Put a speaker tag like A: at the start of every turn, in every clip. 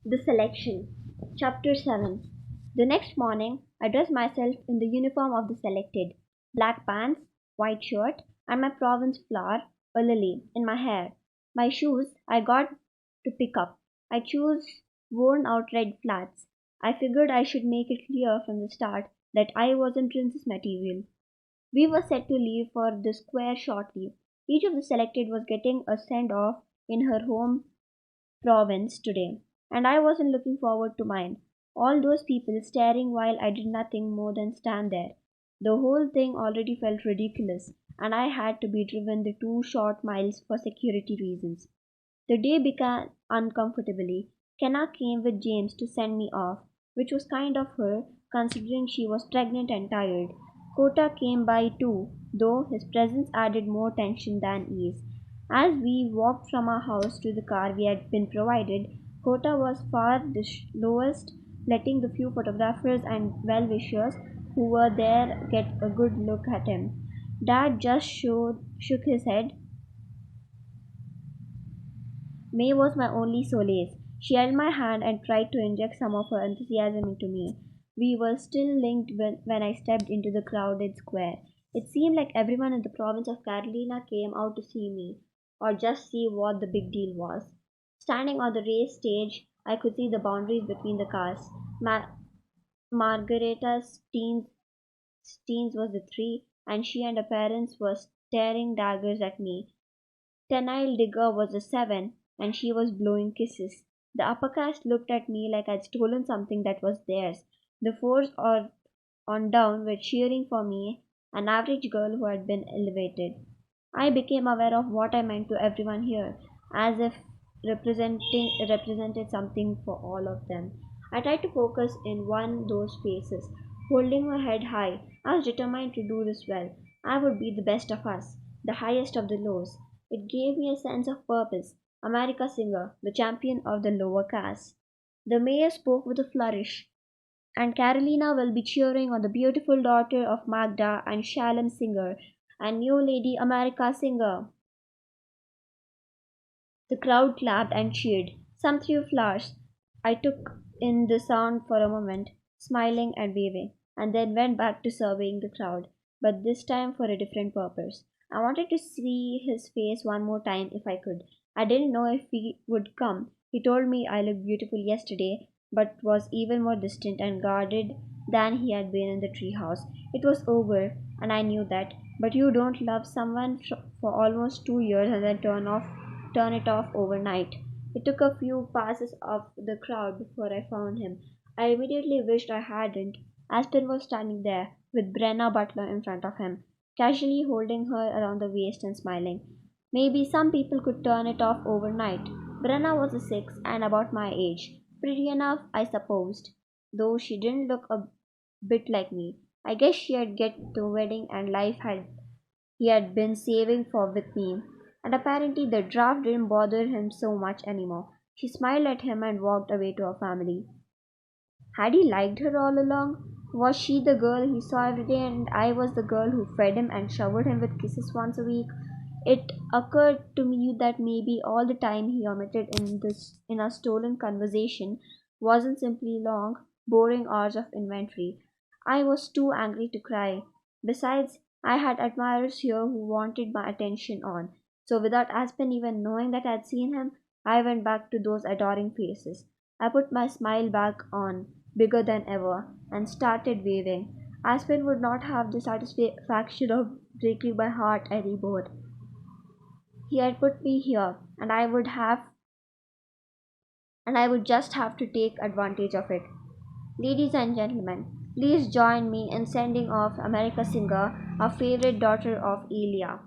A: The Selection. Chapter 7. The next morning, I dressed myself in the uniform of the selected: black pants, white shirt, and my province flower, a lily, in my hair. My shoes I got to pick up. I chose worn out red flats. I figured I should make it clear from the start that I wasn't princess material. We were set to leave for the square shortly. Each of the selected was getting a send off in her home province today, and I wasn't looking forward to mine. All those people staring while I did nothing more than stand there. The whole thing already felt ridiculous, and I had to be driven the 2 short miles for security reasons. The day began uncomfortably. Kenna came with James to send me off, which was kind of her, considering she was pregnant and tired. Kota came by too, though his presence added more tension than ease. As we walked from our house to the car we had been provided, Kota was far the slowest, letting the few photographers and well wishers who were there get a good look at him. Dad just shook his head. May was my only solace. She held my hand and tried to inject some of her enthusiasm into me. We were still linked when I stepped into the crowded square. It seemed like everyone in the province of Carolina came out to see me, or just see what the big deal was. Standing on the race stage, I could see the boundaries between the cars. Margareta Steens was the three, and she and her parents were staring daggers at me. Tenile Digger was a seven, and she was blowing kisses. The upper caste looked at me like I'd stolen something that was theirs. The fours or on down were cheering for me, an average girl who had been elevated. I became aware of what I meant to everyone here, as if represented something for all of them. I tried to focus in one those faces, holding my head high. I was determined to do this well. I would be the best of us, the highest of the lows. It gave me a sense of purpose. America Singer, the champion of the lower caste. The mayor spoke with a flourish. And Carolina will be cheering on the beautiful daughter of Magda and Shalom Singer, and new lady America Singer. The crowd clapped and cheered. Some threw flowers. I took in the sound for a moment, smiling and waving, and then went back to surveying the crowd, but this time for a different purpose. I wanted to see his face one more time if I could. I didn't know if he would come. He told me I looked beautiful yesterday, but was even more distant and guarded than he had been in the treehouse. It was over, and I knew that. But you don't love someone for almost 2 years and then turn it off overnight. It took a few passes of the crowd before I found him. I immediately wished I hadn't. Aspen was standing there, with Brenna Butler in front of him, casually holding her around the waist and smiling. Maybe some people could turn it off overnight. Brenna was a six and about my age. Pretty enough, I supposed, though she didn't look a bit like me. I guess she had get the wedding and life had he had been saving for with me, and apparently the draft didn't bother him so much anymore. She smiled at him and walked away to her family. Had he liked her all along? Was she the girl he saw every day and I was the girl who fed him and showered him with kisses once a week? It occurred to me that maybe all the time he omitted in our stolen conversation wasn't simply long, boring hours of inventory. I was too angry to cry. Besides, I had admirers here who wanted my attention on. So without Aspen even knowing that I'd seen him, I went back to those adoring faces. I put my smile back on, bigger than ever, and started waving. Aspen would not have the satisfaction of breaking my heart anymore. He had put me here, and I would just have to take advantage of it. Ladies and gentlemen, please join me in sending off America Singer, our favorite daughter of Elia.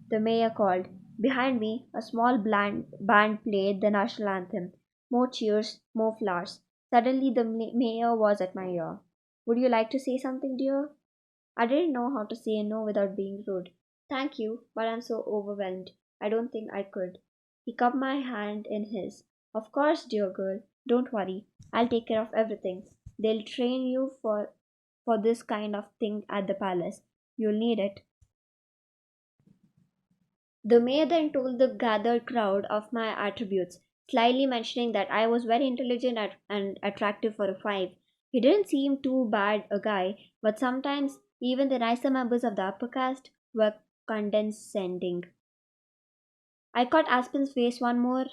A: The mayor called. Behind me, a small band played the national anthem. More cheers, more flowers. Suddenly, the mayor was at my ear. Would you like to say something, dear? I didn't know how to say no without being rude. Thank you, but I'm so overwhelmed. I don't think I could. He cupped my hand in his. Of course, dear girl. Don't worry. I'll take care of everything. They'll train you for this kind of thing at the palace. You'll need it. The mayor then told the gathered crowd of my attributes. slyly mentioning that I was very intelligent and attractive for a five. He didn't seem too bad a guy, but sometimes even the nicer members of the upper caste were condescending. I caught Aspen's face one more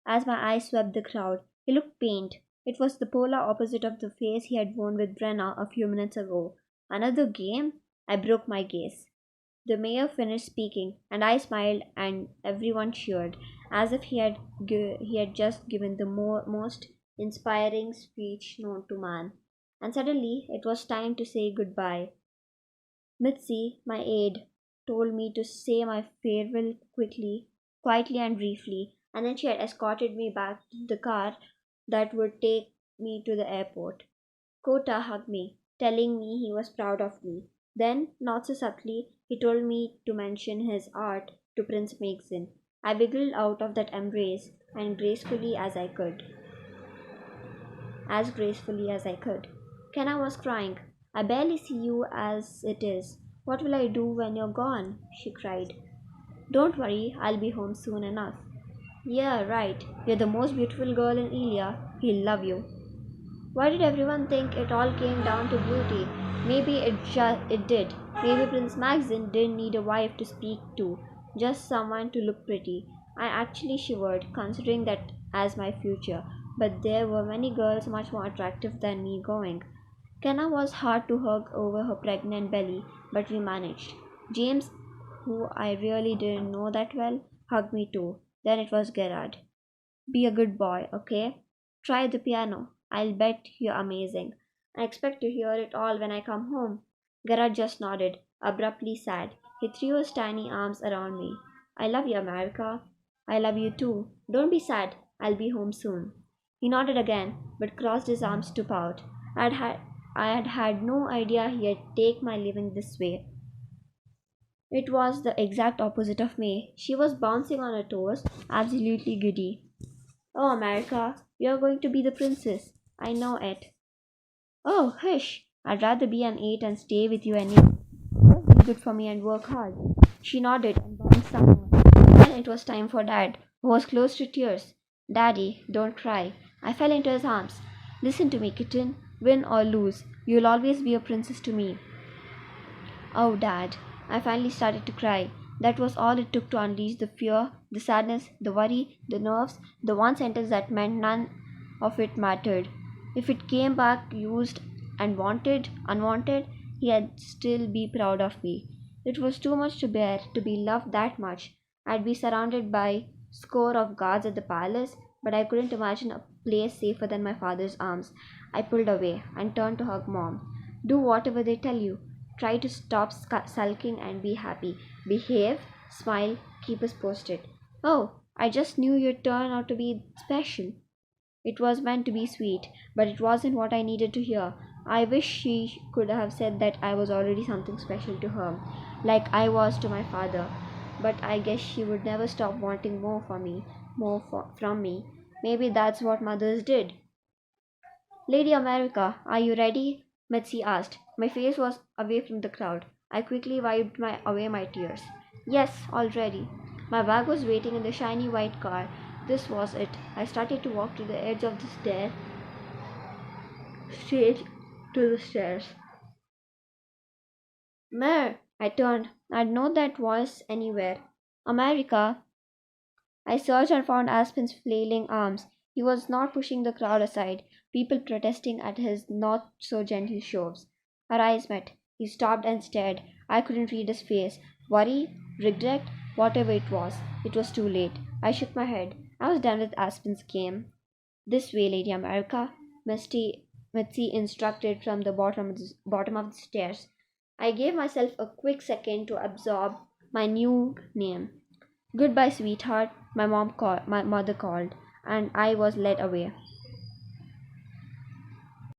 A: as my eyes swept the crowd. He looked pained. It was the polar opposite of the face he had worn with Brenna a few minutes ago. Another game? I broke my gaze. The mayor finished speaking, and I smiled, and everyone cheered, as if he had just given the most inspiring speech known to man. And suddenly, it was time to say goodbye. Mitzi, my aide, told me to say my farewell quietly and briefly, and then she had escorted me back to the car that would take me to the airport. Kota hugged me, telling me he was proud of me. Then, not so subtly, he told me to mention his art to Prince Maxim. I wiggled out of that embrace and as gracefully as I could. Kenna was crying. I barely see you as it is. What will I do when you're gone? She cried. Don't worry, I'll be home soon enough. Yeah, right. You're the most beautiful girl in Ilya. He'll love you. Why did everyone think it all came down to beauty? Maybe it did. Maybe Prince Maxim didn't need a wife to speak to, just someone to look pretty. I actually shivered, considering that as my future, but there were many girls much more attractive than me going. Kenna was hard to hug over her pregnant belly, but we managed. James, who I really didn't know that well, hugged me too. Then it was Gerard. Be a good boy, okay? Try the piano. I'll bet you're amazing. I expect to hear it all when I come home. Gerard just nodded, abruptly sad. He threw his tiny arms around me. I love you, America. I love you too. Don't be sad. I'll be home soon. He nodded again, but crossed his arms to pout. I had had no idea he'd take my leaving this way. It was the exact opposite of me. She was bouncing on her toes, absolutely giddy. Oh, America, you're going to be the princess. I know it. Oh, hush. I'd rather be an eight and stay with you anyway. Just be good for me and work hard. She nodded and bounced some more. Then it was time for Dad, who was close to tears. Daddy, don't cry. I fell into his arms. Listen to me, kitten. Win or lose, you'll always be a princess to me. Oh, Dad. I finally started to cry. That was all it took to unleash the fear, the sadness, the worry, the nerves, the one sentence that meant none of it mattered. If it came back used and unwanted, he'd still be proud of me. It was too much to bear to be loved that much. I'd be surrounded by score of guards at the palace, but I couldn't imagine a place safer than my father's arms. I pulled away and turned to hug Mom. Do whatever they tell you. Try to stop sulking and be happy. Behave, smile, keep us posted. Oh, I just knew you'd turn out to be special. It was meant to be sweet, but it wasn't what I needed to hear. I wish she could have said that I was already something special to her, like I was to my father. But I guess she would never stop wanting from me. Maybe that's what mothers did. Lady America, are you ready? Mitzi asked. My face was away from the crowd. I quickly wiped away my tears. Yes, all ready. My bag was waiting in the shiny white car. This was it. I started to walk to the edge of the straight to the stairs. Mare! I turned. I'd know that voice anywhere. America! I searched and found Aspen's flailing arms. He was not pushing the crowd aside, people protesting at his not so gentle shoves. Our eyes met. He stopped and stared. I couldn't read his face. Worry? Regret? Whatever it was. It was too late. I shook my head. I was done with Aspen's game. This way, Lady America, Mitzi instructed from the bottom of the stairs. I gave myself a quick second to absorb my new name. Goodbye, sweetheart, my mother called, and I was led away.